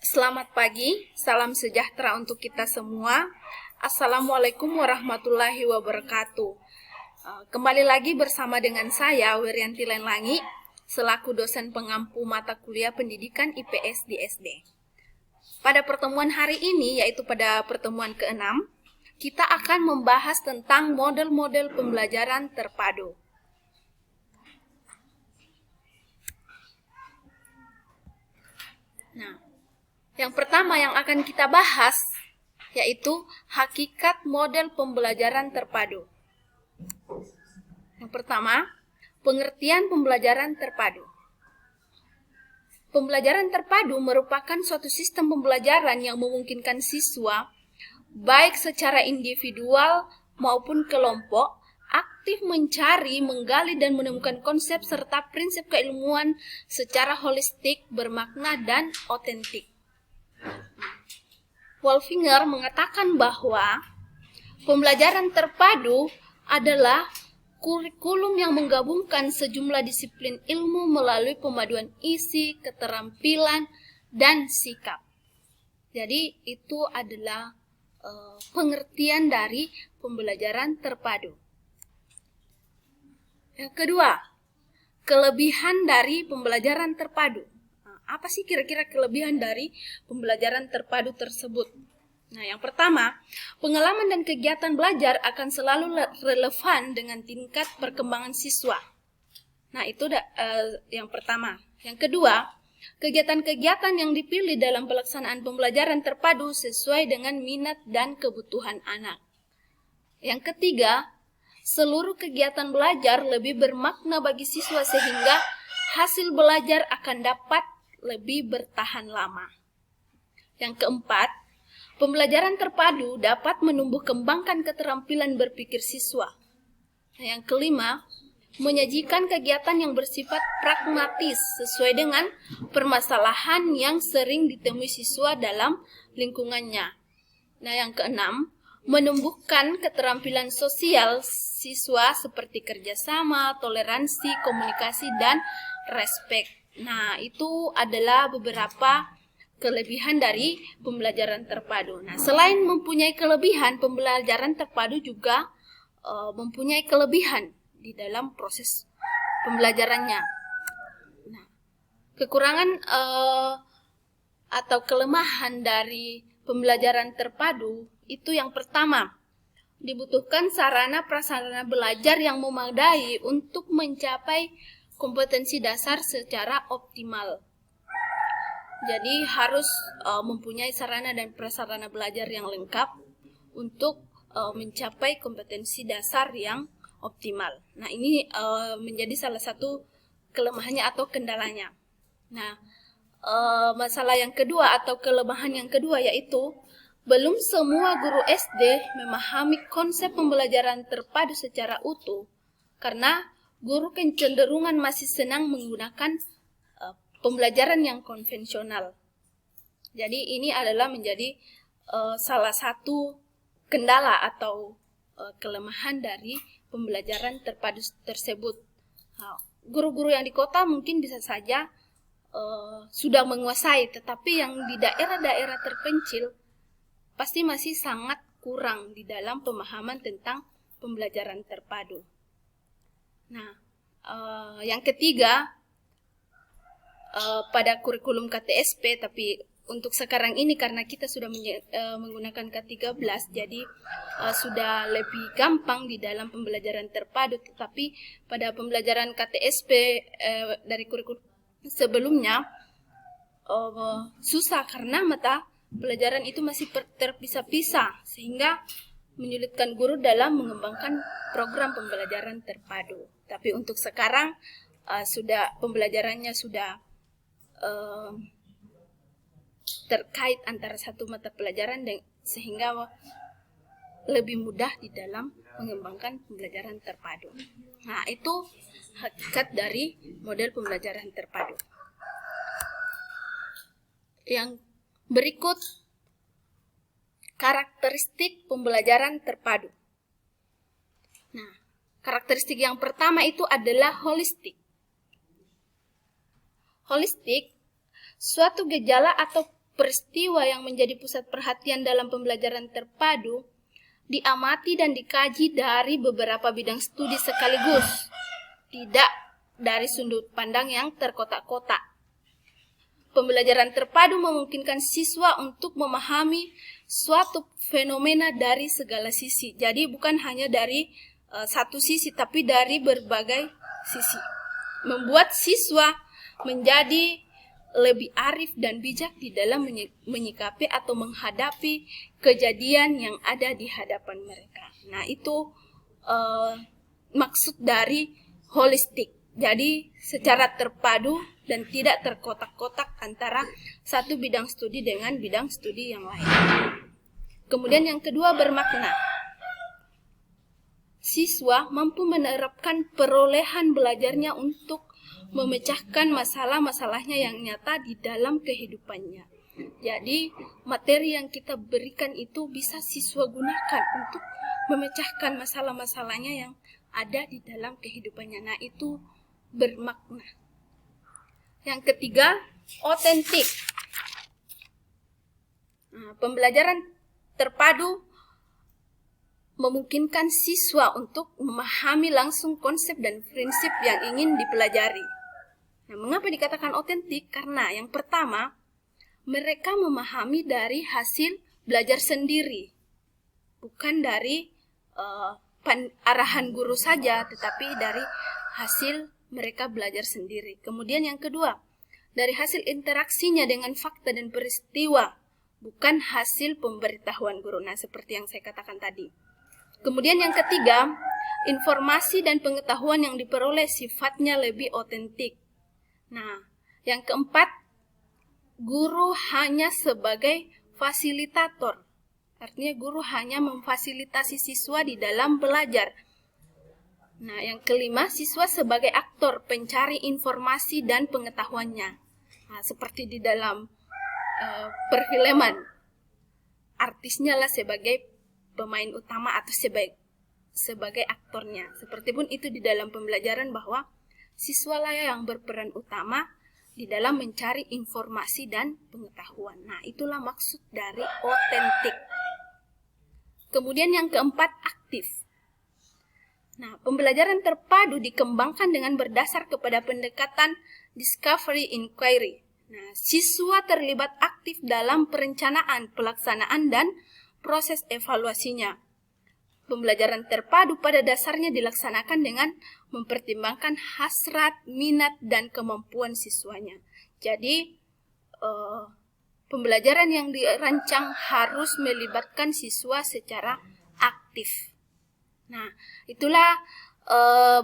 Selamat pagi, salam sejahtera untuk kita semua. Assalamualaikum warahmatullahi wabarakatuh. Kembali lagi bersama dengan saya, Wirianti Lenlangi, selaku dosen pengampu mata kuliah pendidikan IPS di SD. Pada pertemuan hari ini, yaitu pada pertemuan ke-6, kita akan membahas tentang model-model pembelajaran terpadu. Nah, yang pertama yang akan kita bahas yaitu hakikat model pembelajaran terpadu. Yang pertama, pengertian pembelajaran terpadu. Pembelajaran terpadu merupakan suatu sistem pembelajaran yang memungkinkan siswa, baik secara individual maupun kelompok, aktif mencari, menggali, dan menemukan konsep serta prinsip keilmuan secara holistik, bermakna, dan otentik. Wolfinger mengatakan bahwa pembelajaran terpadu adalah kurikulum yang menggabungkan sejumlah disiplin ilmu melalui pemaduan isi, keterampilan, dan sikap. Jadi itu adalah pengertian dari pembelajaran terpadu. Yang kedua, kelebihan dari pembelajaran terpadu. Apa sih kira-kira kelebihan dari pembelajaran terpadu tersebut? Nah, yang pertama, pengalaman dan kegiatan belajar akan selalu relevan dengan tingkat perkembangan siswa. Nah, itu yang pertama. Yang kedua, kegiatan-kegiatan yang dipilih dalam pelaksanaan pembelajaran terpadu sesuai dengan minat dan kebutuhan anak. Yang ketiga, seluruh kegiatan belajar lebih bermakna bagi siswa sehingga hasil belajar akan dapat lebih bertahan lama. Yang keempat, pembelajaran terpadu dapat menumbuh kembangkan keterampilan berpikir siswa. Yang kelima, menyajikan kegiatan yang bersifat pragmatis sesuai dengan permasalahan yang sering ditemui siswa dalam lingkungannya. Nah, yang keenam, menumbuhkan keterampilan sosial siswa seperti kerjasama, toleransi, komunikasi, dan respek. Nah, itu adalah beberapa kelebihan dari pembelajaran terpadu. Nah, selain mempunyai kelebihan, pembelajaran terpadu juga mempunyai kelebihan di dalam proses pembelajarannya. Nah, kekurangan atau kelemahan dari pembelajaran terpadu itu yang pertama, dibutuhkan sarana prasarana belajar yang memadai untuk mencapai kompetensi dasar secara optimal. Jadi harus mempunyai sarana dan prasarana belajar yang lengkap untuk mencapai kompetensi dasar yang optimal. Nah, ini menjadi salah satu kelemahannya atau kendalanya. Nah, masalah yang kedua atau kelemahan yang kedua yaitu belum semua guru SD memahami konsep pembelajaran terpadu secara utuh karena guru kecenderungan masih senang menggunakan pembelajaran yang konvensional. Jadi ini adalah menjadi salah satu kendala atau kelemahan dari pembelajaran terpadu tersebut. Guru-guru yang di kota mungkin bisa saja sudah menguasai, tetapi yang di daerah-daerah terpencil pasti masih sangat kurang di dalam pemahaman tentang pembelajaran terpadu. Nah, yang ketiga, pada kurikulum KTSP, tapi untuk sekarang ini karena kita sudah menggunakan K13, jadi sudah lebih gampang di dalam pembelajaran terpadu. Tetapi pada pembelajaran KTSP dari kurikulum sebelumnya susah karena mata pelajaran itu masih terpisah-pisah sehingga menyulitkan guru dalam mengembangkan program pembelajaran terpadu. Tapi untuk sekarang sudah pembelajarannya sudah terkait antara satu mata pelajaran sehingga lebih mudah di dalam mengembangkan pembelajaran terpadu. Nah, itu hakikat dari model pembelajaran terpadu. Yang berikut, karakteristik pembelajaran terpadu. Nah, karakteristik yang pertama itu adalah holistik. Holistik, suatu gejala atau peristiwa yang menjadi pusat perhatian dalam pembelajaran terpadu diamati dan dikaji dari beberapa bidang studi sekaligus, tidak dari sudut pandang yang terkotak-kotak. Pembelajaran terpadu memungkinkan siswa untuk memahami suatu fenomena dari segala sisi. Jadi bukan hanya dari satu sisi, tapi dari berbagai sisi. Membuat siswa menjadi lebih arif dan bijak di dalam menyikapi atau menghadapi kejadian yang ada di hadapan mereka. Nah, itu maksud dari holistik. Jadi secara terpadu dan tidak terkotak-kotak antara satu bidang studi dengan bidang studi yang lain. Kemudian yang kedua, bermakna. Siswa mampu menerapkan perolehan belajarnya untuk memecahkan masalah-masalahnya yang nyata di dalam kehidupannya. Jadi materi yang kita berikan itu bisa siswa gunakan untuk memecahkan masalah-masalahnya yang ada di dalam kehidupannya. Nah, itu bermakna. Yang ketiga, otentik. Nah, pembelajaran terpadu memungkinkan siswa untuk memahami langsung konsep dan prinsip yang ingin dipelajari. Nah, mengapa dikatakan otentik? Karena yang pertama, mereka memahami dari hasil belajar sendiri, bukan dari arahan guru saja, tetapi dari hasil mereka belajar sendiri. Kemudian yang kedua, dari hasil interaksinya dengan fakta dan peristiwa, bukan hasil pemberitahuan guru. Nah, seperti yang saya katakan tadi. Kemudian yang ketiga, informasi dan pengetahuan yang diperoleh sifatnya lebih otentik. Nah, yang keempat, guru hanya sebagai fasilitator. Artinya guru hanya memfasilitasi siswa di dalam belajar. Nah, yang kelima, siswa sebagai aktor pencari informasi dan pengetahuannya. Nah, seperti di dalam perfilman, artisnya lah sebagai pemain utama atau sebagai aktornya. Seperti pun itu di dalam pembelajaran, bahwa siswa lah yang berperan utama di dalam mencari informasi dan pengetahuan. Nah, itulah maksud dari otentik. Kemudian yang keempat, aktif. Nah, pembelajaran terpadu dikembangkan dengan berdasar kepada pendekatan discovery inquiry. Nah, siswa terlibat aktif dalam perencanaan, pelaksanaan, dan proses evaluasinya. Pembelajaran terpadu pada dasarnya dilaksanakan dengan mempertimbangkan hasrat, minat, dan kemampuan siswanya. Jadi, pembelajaran yang dirancang harus melibatkan siswa secara aktif. Nah, itulah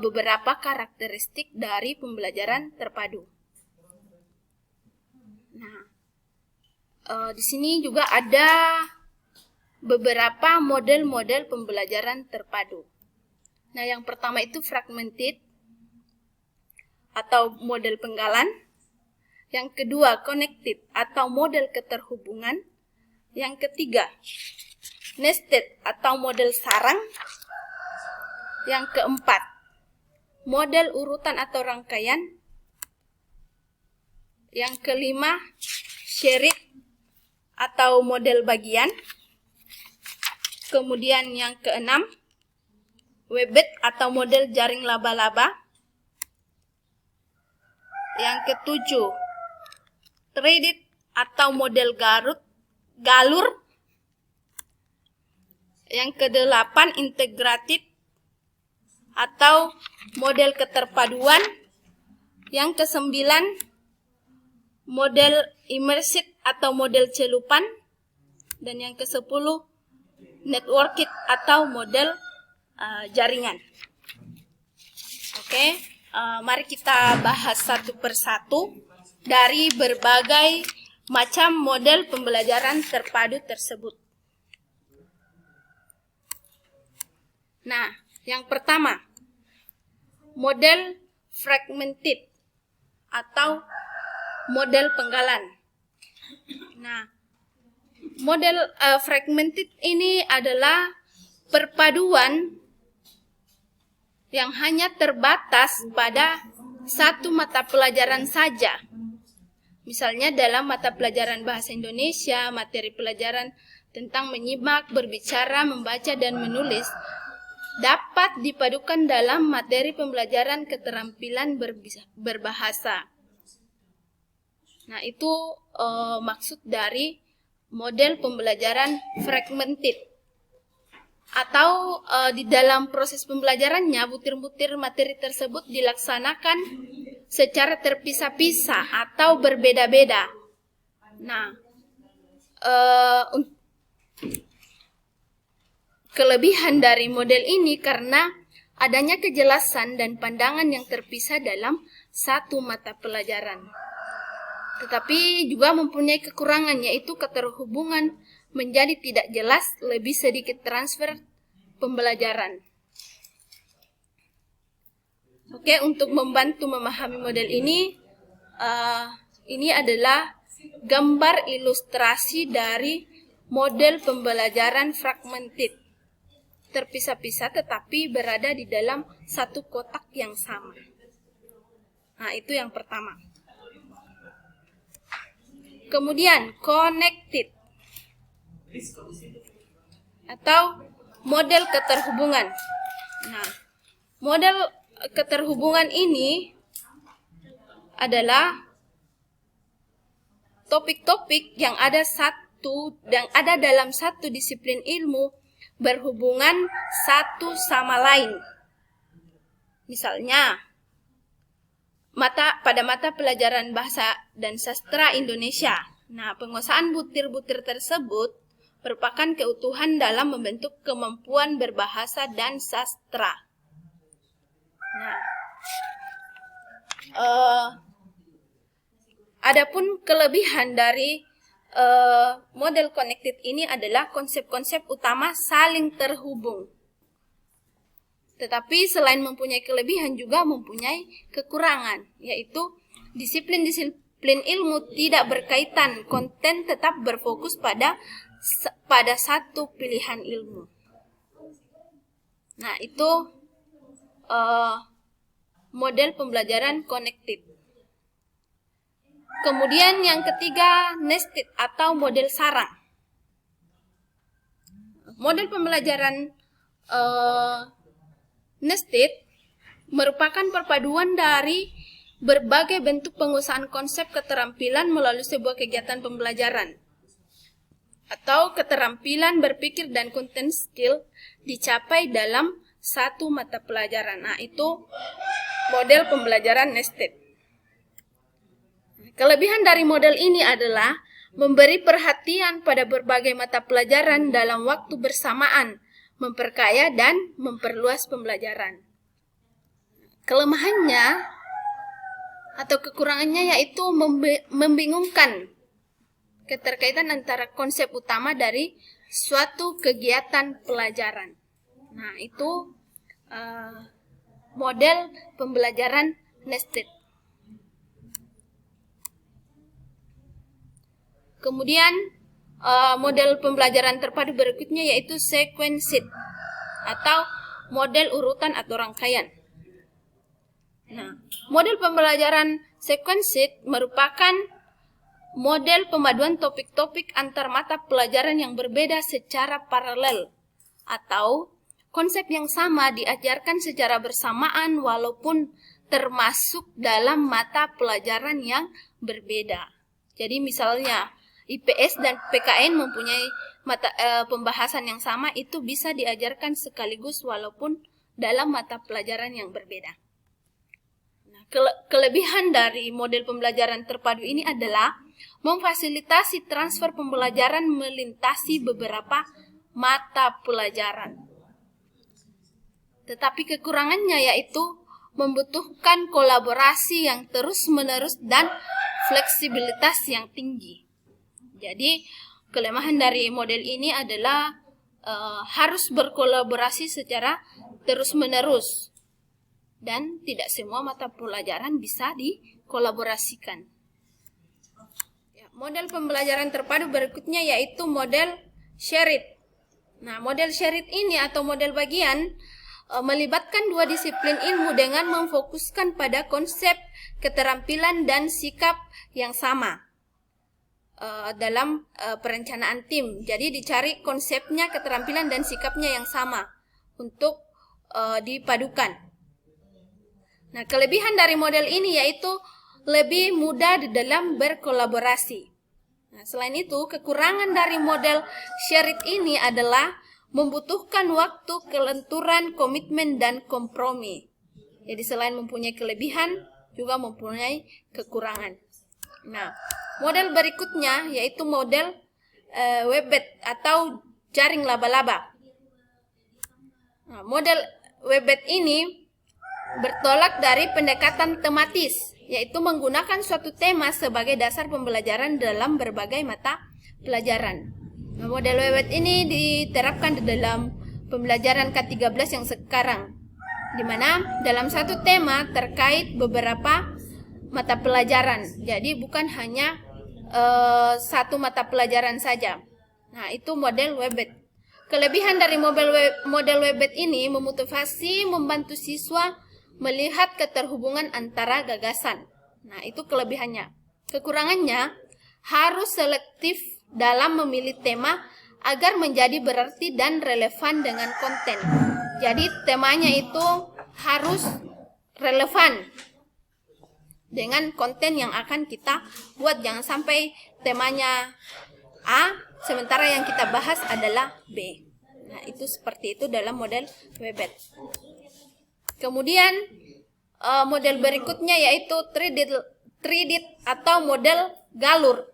beberapa karakteristik dari pembelajaran terpadu. Nah, di sini juga ada beberapa model-model pembelajaran terpadu. Nah, yang pertama itu fragmented atau model penggalan. Yang kedua, connected atau model keterhubungan. Yang ketiga, nested atau model sarang. Yang keempat, model urutan atau rangkaian. Yang kelima, shared atau model bagian. Kemudian yang keenam, webbed atau model jaring laba-laba. Yang ketujuh, threaded atau model galur. Yang kedelapan, integrated atau model keterpaduan. Yang kesembilan, model immersive atau model celupan. Dan yang kesepuluh, networked atau model jaringan. Oke, mari kita bahas satu persatu dari berbagai macam model pembelajaran terpadu tersebut. Nah, yang pertama, model fragmented atau model penggalan. Nah, model fragmented ini adalah perpaduan yang hanya terbatas pada satu mata pelajaran saja. Misalnya dalam mata pelajaran bahasa Indonesia, materi pelajaran tentang menyimak, berbicara, membaca, dan menulis dapat dipadukan dalam materi pembelajaran keterampilan berbahasa. Nah, itu maksud dari model pembelajaran fragmented. Atau di dalam proses pembelajarannya, butir-butir materi tersebut dilaksanakan secara terpisah-pisah atau berbeda-beda. Nah, kelebihan dari model ini karena adanya kejelasan dan pandangan yang terpisah dalam satu mata pelajaran. Tetapi juga mempunyai kekurangan, yaitu keterhubungan menjadi tidak jelas, lebih sedikit transfer pembelajaran. Oke, untuk membantu memahami model ini adalah gambar ilustrasi dari model pembelajaran fragmented, terpisah-pisah tetapi berada di dalam satu kotak yang sama. Nah, itu yang pertama. Kemudian connected atau model keterhubungan. Nah, model keterhubungan ini adalah topik-topik yang ada dalam satu disiplin ilmu berhubungan satu sama lain. Misalnya, pada mata pelajaran bahasa dan sastra Indonesia. Nah, penguasaan butir-butir tersebut merupakan keutuhan dalam membentuk kemampuan berbahasa dan sastra. Nah, adapun kelebihan dari model connected ini adalah konsep-konsep utama saling terhubung. Tetapi selain mempunyai kelebihan juga mempunyai kekurangan, yaitu disiplin-disiplin ilmu tidak berkaitan, konten tetap berfokus pada satu pilihan ilmu. Nah, itu model pembelajaran connected. Kemudian yang ketiga, nested atau model sarang. Model pembelajaran nested merupakan perpaduan dari berbagai bentuk pengusahaan konsep keterampilan melalui sebuah kegiatan pembelajaran atau keterampilan berpikir dan konten skill dicapai dalam satu mata pelajaran. Nah, itu model pembelajaran nested. Kelebihan dari model ini adalah memberi perhatian pada berbagai mata pelajaran dalam waktu bersamaan, memperkaya dan memperluas pembelajaran. Kelemahannya atau kekurangannya yaitu membingungkan keterkaitan antara konsep utama dari suatu kegiatan pelajaran. Nah, itu model pembelajaran nested. Kemudian model pembelajaran terpadu berikutnya yaitu sequenced atau model urutan atau rangkaian. Nah, model pembelajaran sequenced merupakan model pemaduan topik-topik antar mata pelajaran yang berbeda secara paralel atau konsep yang sama diajarkan secara bersamaan walaupun termasuk dalam mata pelajaran yang berbeda. Jadi misalnya IPS dan PKN mempunyai mata pembahasan yang sama, itu bisa diajarkan sekaligus walaupun dalam mata pelajaran yang berbeda. Nah, kelebihan dari model pembelajaran terpadu ini adalah memfasilitasi transfer pembelajaran melintasi beberapa mata pelajaran. Tetapi kekurangannya yaitu membutuhkan kolaborasi yang terus-menerus dan fleksibilitas yang tinggi. Jadi, kelemahan dari model ini adalah harus berkolaborasi secara terus-menerus dan tidak semua mata pelajaran bisa dikolaborasikan. Ya, model pembelajaran terpadu berikutnya yaitu model shared. Nah, model shared ini atau model bagian melibatkan dua disiplin ilmu dengan memfokuskan pada konsep, keterampilan, dan sikap yang sama dalam perencanaan tim. Jadi dicari konsepnya, keterampilan, dan sikapnya yang sama untuk dipadukan. Nah, kelebihan dari model ini yaitu lebih mudah di dalam berkolaborasi. Nah, selain itu, kekurangan dari model shared ini adalah membutuhkan waktu, kelenturan, komitmen, dan kompromi. Jadi selain mempunyai kelebihan, juga mempunyai kekurangan. Nah, model berikutnya yaitu model webbed atau jaring laba-laba. Nah, model webbed ini bertolak dari pendekatan tematis, yaitu menggunakan suatu tema sebagai dasar pembelajaran dalam berbagai mata pelajaran. Nah, model webbed ini diterapkan di dalam pembelajaran K13 yang sekarang, di mana dalam satu tema terkait beberapa mata pelajaran. Jadi bukan hanya satu mata pelajaran saja. Nah, itu model webbed. Kelebihan dari model webbed ini memotivasi, membantu siswa melihat keterhubungan antara gagasan. Nah, itu kelebihannya. Kekurangannya harus selektif dalam memilih tema agar menjadi berarti dan relevan dengan konten. Jadi temanya itu harus relevan dengan konten yang akan kita buat. Jangan sampai temanya A sementara yang kita bahas adalah B. Nah, itu seperti itu dalam model webbed. Kemudian model berikutnya yaitu 3D atau model galur.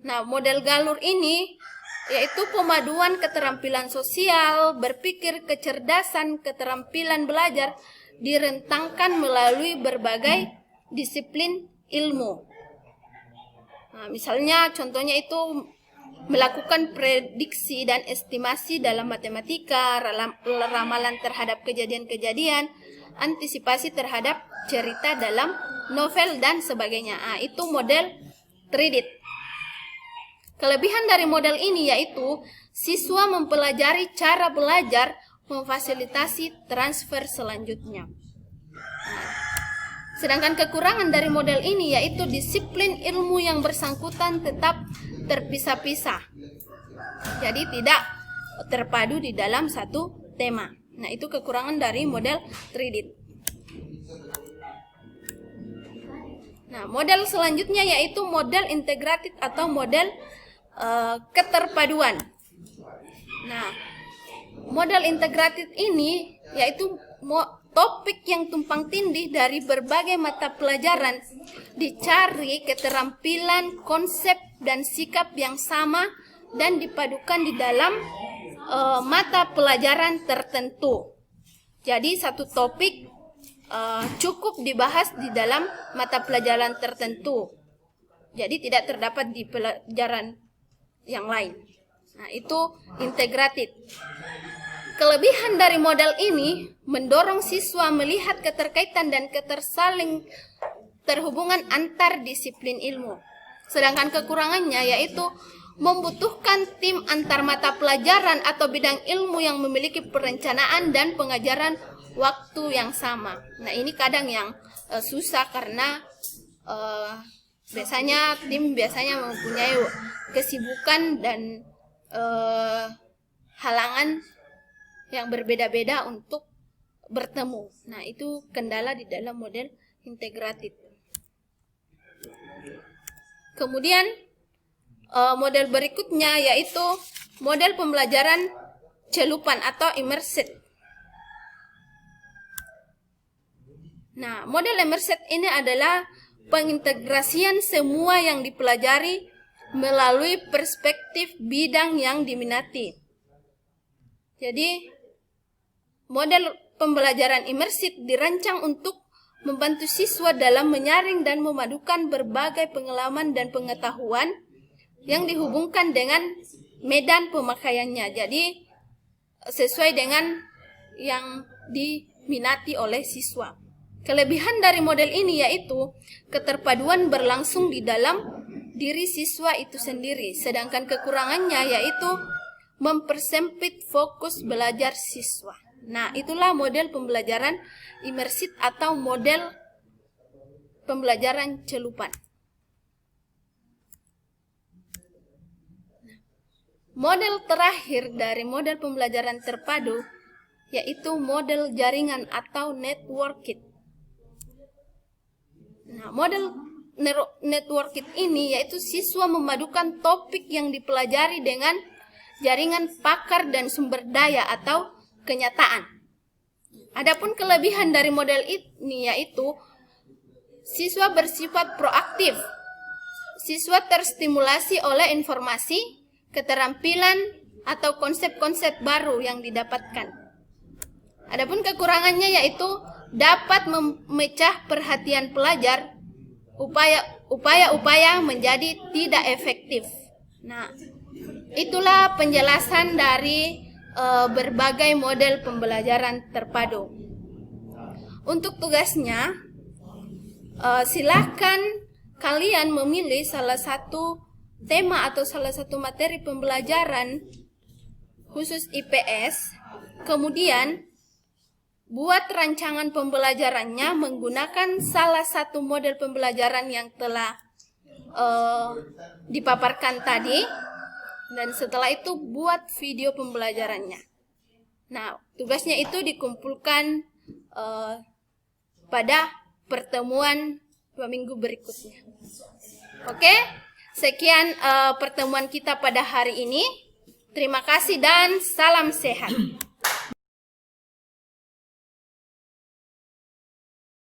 Nah, model galur ini yaitu pemaduan keterampilan sosial, berpikir, kecerdasan, keterampilan belajar direntangkan melalui berbagai disiplin ilmu. Nah, misalnya contohnya itu melakukan prediksi dan estimasi dalam matematika, ramalan terhadap kejadian-kejadian, antisipasi terhadap cerita dalam novel, dan sebagainya. Nah, itu model 3D. Kelebihan dari model ini yaitu siswa mempelajari cara belajar, memfasilitasi transfer selanjutnya. Nah, sedangkan kekurangan dari model ini yaitu disiplin ilmu yang bersangkutan tetap terpisah-pisah. Jadi tidak terpadu di dalam satu tema. Nah, itu kekurangan dari model 3D. Nah, model selanjutnya yaitu model integratif atau model keterpaduan. Nah, model integratif ini yaitu topik yang tumpang tindih dari berbagai mata pelajaran, dicari keterampilan, konsep, dan sikap yang sama dan dipadukan di dalam mata pelajaran tertentu. Jadi satu topik cukup dibahas di dalam mata pelajaran tertentu. Jadi tidak terdapat di pelajaran yang lain. Nah, itu integratif. Kelebihan dari model ini mendorong siswa melihat keterkaitan dan ketersaling terhubungan antar disiplin ilmu. Sedangkan kekurangannya yaitu membutuhkan tim antar mata pelajaran atau bidang ilmu yang memiliki perencanaan dan pengajaran waktu yang sama. Nah, ini kadang yang susah karena tim biasanya mempunyai kesibukan dan halangan yang berbeda-beda untuk bertemu. Nah, itu kendala di dalam model integratif. Kemudian model berikutnya yaitu model pembelajaran celupan atau immersive. Nah, model immersive ini adalah pengintegrasian semua yang dipelajari melalui perspektif bidang yang diminati. Jadi, model pembelajaran imersif dirancang untuk membantu siswa dalam menyaring dan memadukan berbagai pengalaman dan pengetahuan yang dihubungkan dengan medan pemakaiannya. Jadi, sesuai dengan yang diminati oleh siswa. Kelebihan dari model ini yaitu keterpaduan berlangsung di dalam diri siswa itu sendiri, sedangkan kekurangannya yaitu mempersempit fokus belajar siswa. Nah, itulah model pembelajaran imersif atau model pembelajaran celupan. Model terakhir dari model pembelajaran terpadu yaitu model jaringan atau networking. Nah, model networking ini yaitu siswa memadukan topik yang dipelajari dengan jaringan pakar dan sumber daya atau kenyataan. Adapun kelebihan dari model ini yaitu siswa bersifat proaktif. Siswa terstimulasi oleh informasi, keterampilan, atau konsep-konsep baru yang didapatkan. Adapun kekurangannya yaitu dapat memecah perhatian pelajar, upaya-upaya menjadi tidak efektif. Nah, itulah penjelasan dari berbagai model pembelajaran terpadu. Untuk tugasnya, silakan kalian memilih salah satu tema atau salah satu materi pembelajaran khusus IPS, kemudian buat rancangan pembelajarannya menggunakan salah satu model pembelajaran yang telah dipaparkan tadi, dan setelah itu buat video pembelajarannya. Nah, tugasnya itu dikumpulkan pada pertemuan 2 minggu berikutnya. Oke, sekian pertemuan kita pada hari ini. Terima kasih dan salam sehat.